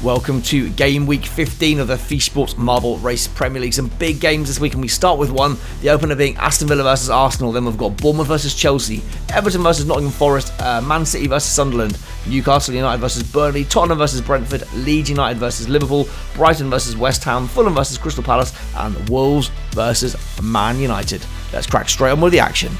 Welcome to game week 15 of the Feesh Sports Marble Race Premier League. Some big games this week, and we start with one. The opener being Aston Villa versus Arsenal. Then we've got Bournemouth versus Chelsea, Everton versus Nottingham Forest, Man City versus Sunderland, Newcastle United versus Burnley, Tottenham versus Brentford, Leeds United versus Liverpool, Brighton versus West Ham, Fulham versus Crystal Palace, and Wolves versus Man United. Let's crack straight on with the action.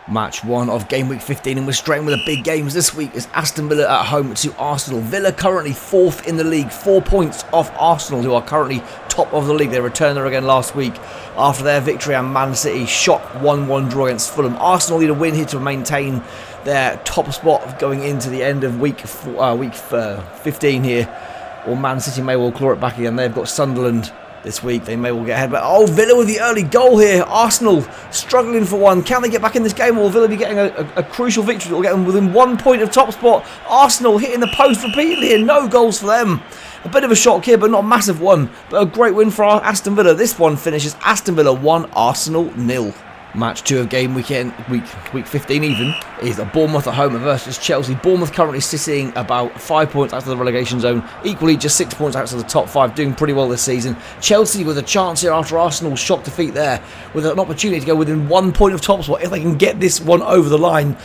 Match 1 of game week 15, and we're straight in with the big games this week. Is Aston Villa at home to Arsenal. Villa currently 4th in the league, 4 points off Arsenal, who are currently top of the league. They returned there again last week after their victory, and Man City shock 1-1 draw against Fulham. Arsenal need a win here to maintain their top spot going into the end of week 15 here, or Man City may well claw it back again. They've got Sunderland this week, they may well get ahead, but Villa with the early goal here. Arsenal struggling for one. Can they get back in this game, or will Villa be getting a crucial victory that will get them within 1 point of top spot? Arsenal hitting the post repeatedly here, no goals for them. A bit of a shock here, but not a massive one, but a great win for Aston Villa. This one finishes Aston Villa 1, Arsenal 0. Match 2 of game week 15 even, is Bournemouth at home versus Chelsea. Bournemouth currently sitting about 5 points out of the relegation zone, equally just 6 points out of the top 5, doing pretty well this season. Chelsea with a chance here after Arsenal's shock defeat there, with an opportunity to go within 1 point of top spot if they can get this one over the line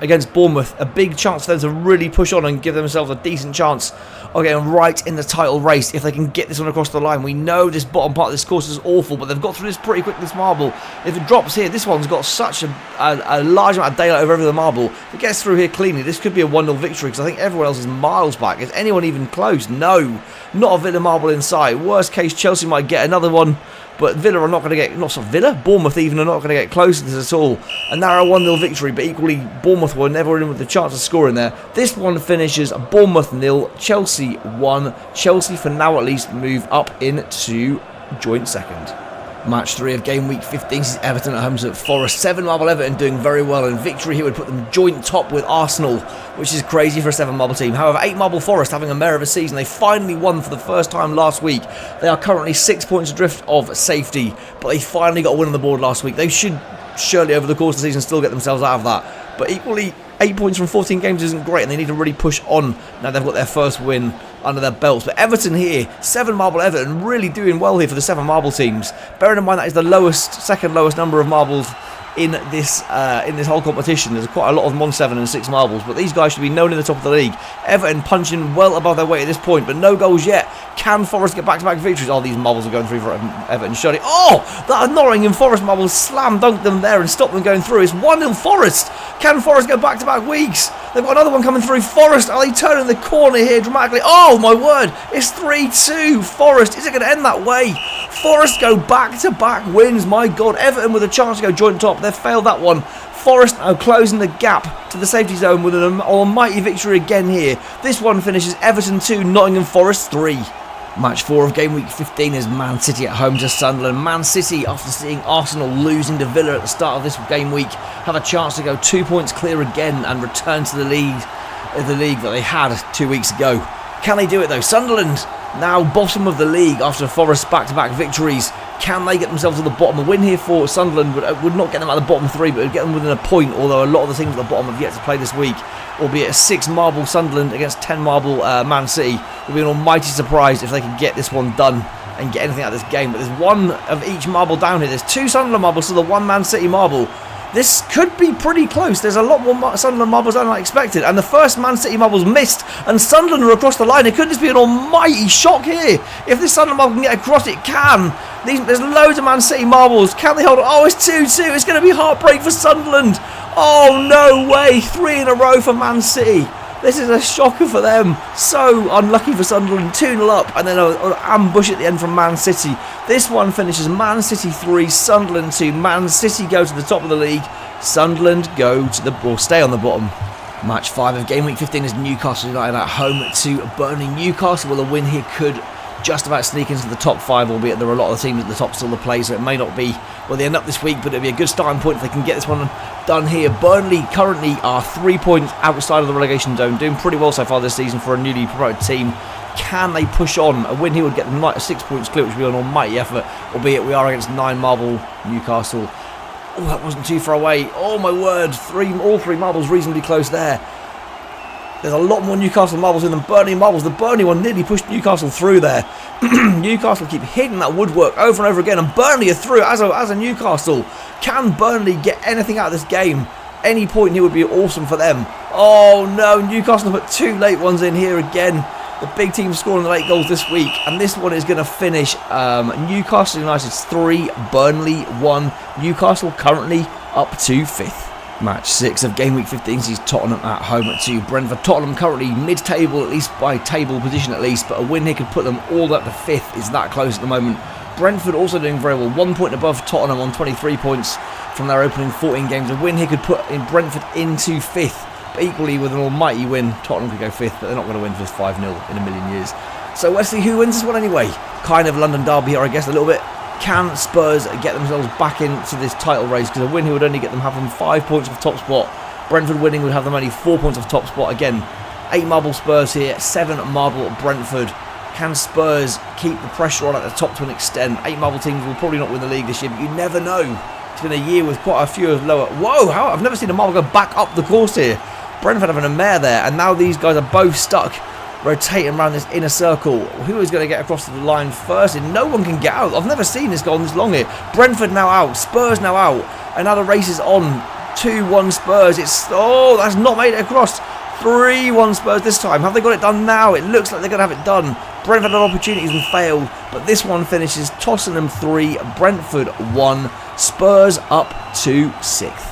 against Bournemouth. A big chance for them to really push on and give themselves a decent chance of getting right in the title race if they can get this one across the line. We know this bottom part of this course is awful, but they've got through this pretty quick, this marble. If it drops here, this one's got such a large amount of daylight over the marble. If it gets through here cleanly, this could be a 1-0 victory, because I think everyone else is miles back. Is anyone even close? No, not a Villa marble in sight. Worst case, Chelsea might get another one, but Villa are not going to get, Bournemouth even are not going to get close to this at all. A narrow 1-0 victory, but equally Bournemouth were never in with the chance of scoring there. This one finishes Bournemouth 0, Chelsea 1. Chelsea for now at least move up into joint second. Match 3 of game week 15 is Everton at home to Forest. 7 marble Everton doing very well, and victory here would put them joint top with Arsenal, which is crazy for a 7 marble team. However, 8 marble Forest having a mare of a season. They finally won for the first time last week. They are currently 6 points adrift of safety, but they finally got a win on the board last week. They should surely over the course of the season still get themselves out of that, but equally 8 points from 14 games isn't great, and they need to really push on now they've got their first win under their belts. But Everton here, 7 marble Everton, really doing well here for the 7 marble teams. Bearing in mind that is the second lowest number of marbles in this whole competition. There's quite a lot of them on 7 and 6 marbles, but these guys should be known in the top of the league. Everton punching well above their weight at this point, but no goals yet. Can Forest get back-to-back victories? These marbles are going through for Everton, surely. That Nottingham Forest marble slam dunked them there and stopped them going through. It's 1-0 Forest. Can Forest go back-to-back weeks? They've got another one coming through. Forest, are they turning the corner here dramatically? Oh my word, it's 3-2 Forest. Is it going to end that way? Forest go back-to-back wins. My God, Everton with a chance to go joint top. They've failed that one. Forest now closing the gap to the safety zone with an almighty victory again here. This one finishes Everton 2, Nottingham Forest 3. Match 4 of game week 15 is Man City at home to Sunderland. Man City, after seeing Arsenal losing to Villa at the start of this game week, have a chance to go 2 points clear again and return to the league that they had 2 weeks ago. Can they do it though? Sunderland now bottom of the league after Forest's back-to-back victories. Can they get themselves to the bottom? A win here for Sunderland would not get them out of the bottom 3, but would get them within a point, although a lot of the teams at the bottom have yet to play this week. Albeit a 6 marble Sunderland against 10 marble Man City would be an almighty surprise if they could get this one done and get anything out of this game. But there's 1 of each marble down here. There's 2 Sunderland marbles to the 1 Man City marble. This could be pretty close. There's a lot more Sunderland marbles than I expected, and the first Man City marbles missed, and Sunderland are across the line. It could just be an almighty shock here. If this Sunderland marble can get across, it can. There's loads of Man City marbles. Can they hold it? It's 2-2. It's going to be heartbreak for Sunderland. Oh, no way. 3 in a row for Man City. This is a shocker for them. So unlucky for Sunderland. 2-0 up, and then an ambush at the end from Man City. This one finishes Man City 3, Sunderland 2. Man City go to the top of the league. Sunderland stay on the bottom. Match 5 of game week 15 is Newcastle United at home to Burnley. Newcastle, with a win here, could just about sneak into the top 5, albeit there are a lot of teams at the top still to play, so it may not be where they end up this week, but it'll be a good starting point if they can get this one done here. Burnley currently are 3 points outside of the relegation zone, doing pretty well so far this season for a newly promoted team. Can they push on? A win here would get them 6 points clear, which would be an almighty effort, albeit we are against 9 marble Newcastle. That wasn't too far away. Oh my word, all three marbles reasonably close there. There's a lot more Newcastle marbles in than Burnley marbles. The Burnley one nearly pushed Newcastle through there. Newcastle keep hitting that woodwork over and over again, and Burnley are through as a Newcastle. Can Burnley get anything out of this game? Any point here would be awesome for them. Oh no, Newcastle put 2 late ones in here again. The big team scoring the late goals this week, and this one is going to finish Newcastle United's 3, Burnley 1. Newcastle currently up to 5th. Match 6 of Game Week 15 sees Tottenham at home to Brentford. Tottenham currently mid-table, at least by table position at least, but a win here could put them all up to 5th. Is that close at the moment? Brentford also doing very well, 1 point above Tottenham on 23 points from their opening 14 games. A win here could put Brentford into 5th, but equally with an almighty win, Tottenham could go 5th, but they're not going to win this 5-0 in a million years. So let's see who wins this one anyway. Kind of London derby here, I guess, a little bit. Can Spurs get themselves back into this title race? Because a win here would only have them 5 points off top spot. Brentford winning would have them only 4 points off top spot. Again, 8 marble Spurs here, 7 marble Brentford. Can Spurs keep the pressure on at the top to an extent? 8 marble teams will probably not win the league this year, but you never know. It's been a year with quite a few of lower... Whoa, I've never seen a marble go back up the course here. Brentford having a mare there, and now these guys are both stuck, rotating around this inner circle. Who is going to get across the line first? And no one can get out. I've never seen this go on this long here. Brentford now out, Spurs now out, and now the race is on. 2-1 Spurs. That's not made it across. 3-1 Spurs this time. Have they got it done now? It looks like they're going to have it done. Brentford had opportunities and failed, but this one finishes Tottenham 3, Brentford 1, Spurs up to 6th.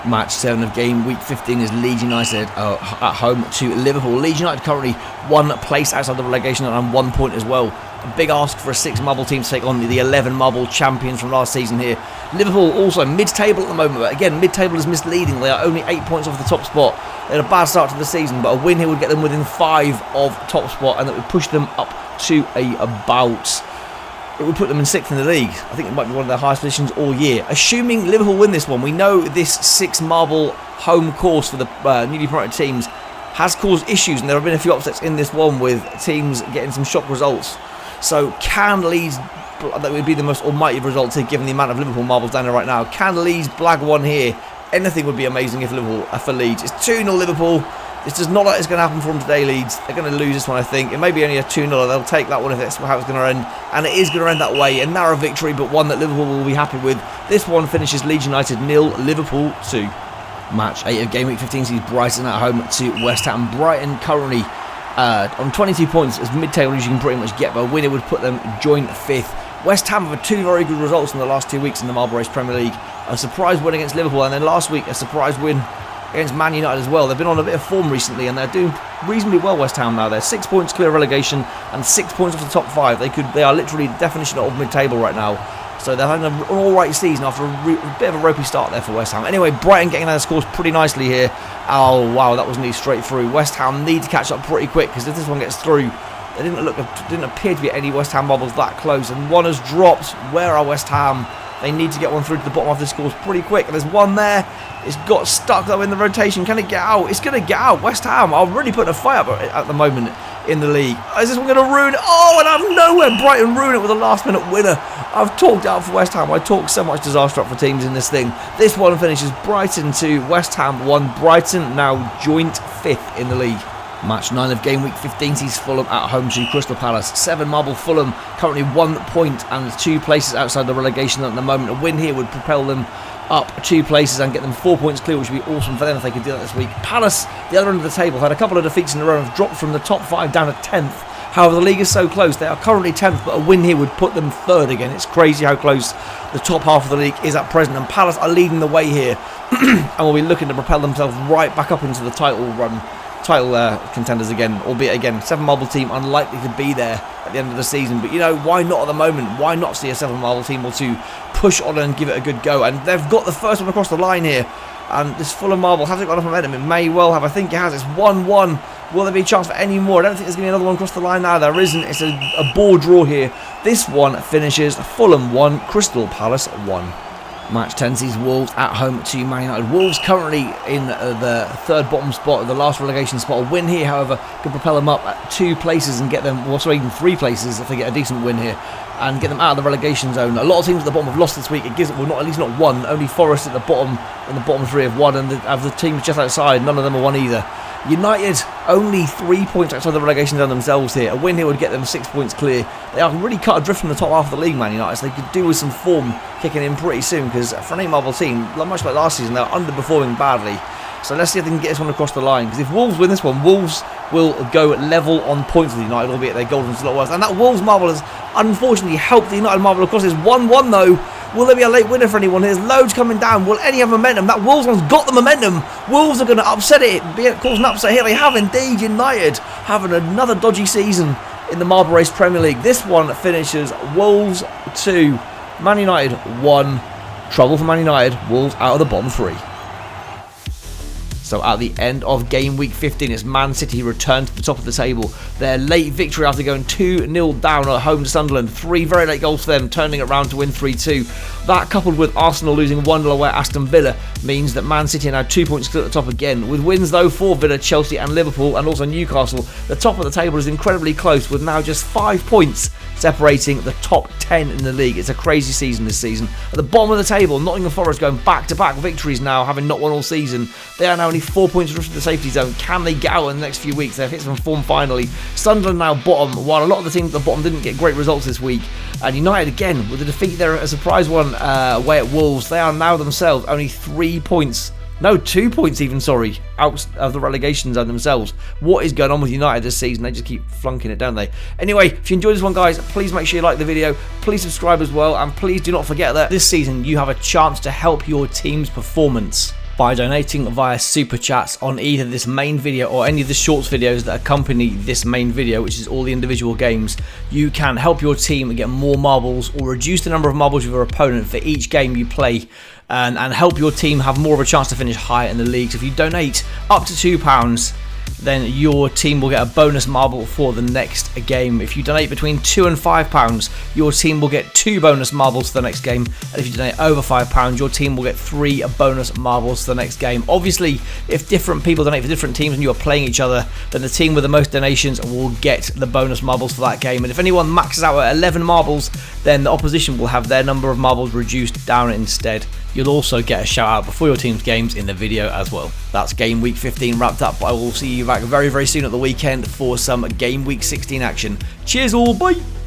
Match 7 of Game Week 15 is Leeds United at home to Liverpool. Leeds United currently 1 place outside the relegation and 1 point as well. A big ask for a 6 marble team to take on the 11 marble champions from last season here. Liverpool also mid-table at the moment, but again, mid-table is misleading. They are only 8 points off the top spot. They had a bad start to the season, but a win here would get them within 5 of top spot, and that would push them up to it would put them in 6th in the league. I think it might be one of their highest positions all year. Assuming Liverpool win this one, we know this 6 marble home course for the newly promoted teams has caused issues, and there have been a few upsets in this one with teams getting some shock results. So can Leeds, that would be the most almighty result here given the amount of Liverpool marbles down there right now. Can Leeds blag one here? Anything would be amazing if for Leeds. It's 2-0 Liverpool. This does not like it's going to happen for them today, Leeds. They're going to lose this one, I think. It may be only a 2-0. They'll take that one if that's how it's going to end. And it is going to end that way. A narrow victory, but one that Liverpool will be happy with. This one finishes Leeds United 0, Liverpool 2. Match 8 of Game Week 15 sees Brighton at home to West Ham. Brighton currently on 22 points as mid-table as you can pretty much get, but a winner would put them joint 5th. West Ham have had 2 very good results in the last 2 weeks in the Marble Race Premier League. A surprise win against Liverpool, and then last week a surprise win against Man United as well. They've been on a bit of form recently, and they're doing reasonably well, West Ham now. They're 6 points clear of relegation and 6 points off the top 5. They are literally the definition of mid-table right now. So they're having an alright season after a bit of a ropey start there for West Ham. Anyway, Brighton getting their scores pretty nicely here. Oh wow, that was nearly straight through. West Ham need to catch up pretty quick, because if this one gets through, there didn't appear to be any West Ham bubbles that close, and one has dropped. Where are West Ham? They need to get one through to the bottom of the scores pretty quick. And there's one there. It's got stuck though in the rotation. Can it get out? It's going to get out. West Ham are really putting a fight up at the moment in the league. Is this one going to ruin it? Oh, and out of nowhere, Brighton ruin it with a last-minute winner. I've talked out for West Ham. I talk so much disaster up for teams in this thing. This one finishes Brighton 2, West Ham 1. Brighton now joint 5th in the league. Match 9 of Game Week 15 sees Fulham at home to Crystal Palace. 7 marble Fulham, currently 1 point and 2 places outside the relegation at the moment. A win here would propel them up 2 places and get them 4 points clear, which would be awesome for them if they could do that this week. Palace, the other end of the table, had a couple of defeats in a row and have dropped from the top 5 down to 10th. However, the league is so close. They are currently 10th, but a win here would put them 3rd again. It's crazy how close the top half of the league is at present, and Palace are leading the way here and will be looking to propel themselves right back up into the title contenders again, albeit again 7 marble team unlikely to be there at the end of the season, but you know, why not at the moment? Why not see a 7 marble team or 2 push on and give it a good go? And they've got the first one across the line here, and this Fulham marble hasn't got enough momentum. It may well have. I think it has. It's 1-1. Will there be a chance for any more? I don't think there's going to be another one across the line now. There isn't. It's a ball draw here. This one finishes Fulham 1, Crystal Palace 1. Match 10 sees Wolves at home to Man United. Wolves currently in the 3rd bottom spot, the last relegation spot. A win here, however, could propel them up at 2 places and get them, also even 3 places if they get a decent win here, and get them out of the relegation zone. A lot of teams at the bottom have lost this week. It gives, well, not at least not one. Only Forest at the bottom, in the bottom 3 have won, and of the teams just outside, none of them have won either. United only 3 points outside the relegation zone themselves here. A win here would get them 6 points clear. They are really cut adrift from the top half of the league, Man United, so they could do with some form kicking in pretty soon, because for an 8-marble team, much like last season, they're underperforming badly. So let's see if they can get this one across the line, because if Wolves win this one, Wolves will go level on points with United, albeit their goal is a lot worse. And that Wolves marble has unfortunately helped the United marble across. It's 1-1 though. Will there be a late winner for anyone? There's loads coming down. Will any have momentum? That Wolves one's got the momentum. Wolves are going to upset it. Cause an upset here. They have indeed. United having another dodgy season in the Marble Race Premier League. This one finishes Wolves 2, Man United 1. Trouble for Man United. Wolves out of the bottom 3. So at the end of game week 15, as Man City return to the top of the table. Their late victory after going 2-0 down at home to Sunderland. 3 very late goals for them, turning it around to win 3-2. That, coupled with Arsenal losing 1-0 away at Aston Villa, means that Man City are now 2 points clear at the top again. With wins though for Villa, Chelsea and Liverpool, and also Newcastle, the top of the table is incredibly close, with now just 5 points separating the top 10 in the league. It's a crazy season this season. At the bottom of the table, Nottingham Forest going back-to-back victories now, having not won all season. They are now only 4 points adrift of the safety zone. Can they get out in the next few weeks? They've hit some form finally. Sunderland now bottom, while a lot of the teams at the bottom didn't get great results this week. And United again with a defeat there, a surprise one away at Wolves. They are now themselves only 3 points. No, 2 points even, sorry, out of the relegation zone themselves. What is going on with United this season? They just keep flunking it, don't they? Anyway, if you enjoyed this one, guys, please make sure you like the video. Please subscribe as well. And please do not forget that this season you have a chance to help your team's performance by donating via super chats on either this main video or any of the shorts videos that accompany this main video, which is all the individual games. You can help your team get more marbles or reduce the number of marbles of your opponent for each game you play, and help your team have more of a chance to finish higher in the league. So if you donate up to £2, then your team will get a bonus marble for the next game. If you donate between £2 and £5, your team will get 2 bonus marbles for the next game. And if you donate over £5, your team will get 3 bonus marbles for the next game. Obviously, if different people donate for different teams and you are playing each other, then the team with the most donations will get the bonus marbles for that game. And if anyone maxes out at 11 marbles, then the opposition will have their number of marbles reduced down instead. You'll also get a shout out before your team's games in the video as well. That's game week 15 wrapped up. I will see you back very, very soon at the weekend for some game week 16 action. Cheers all, bye!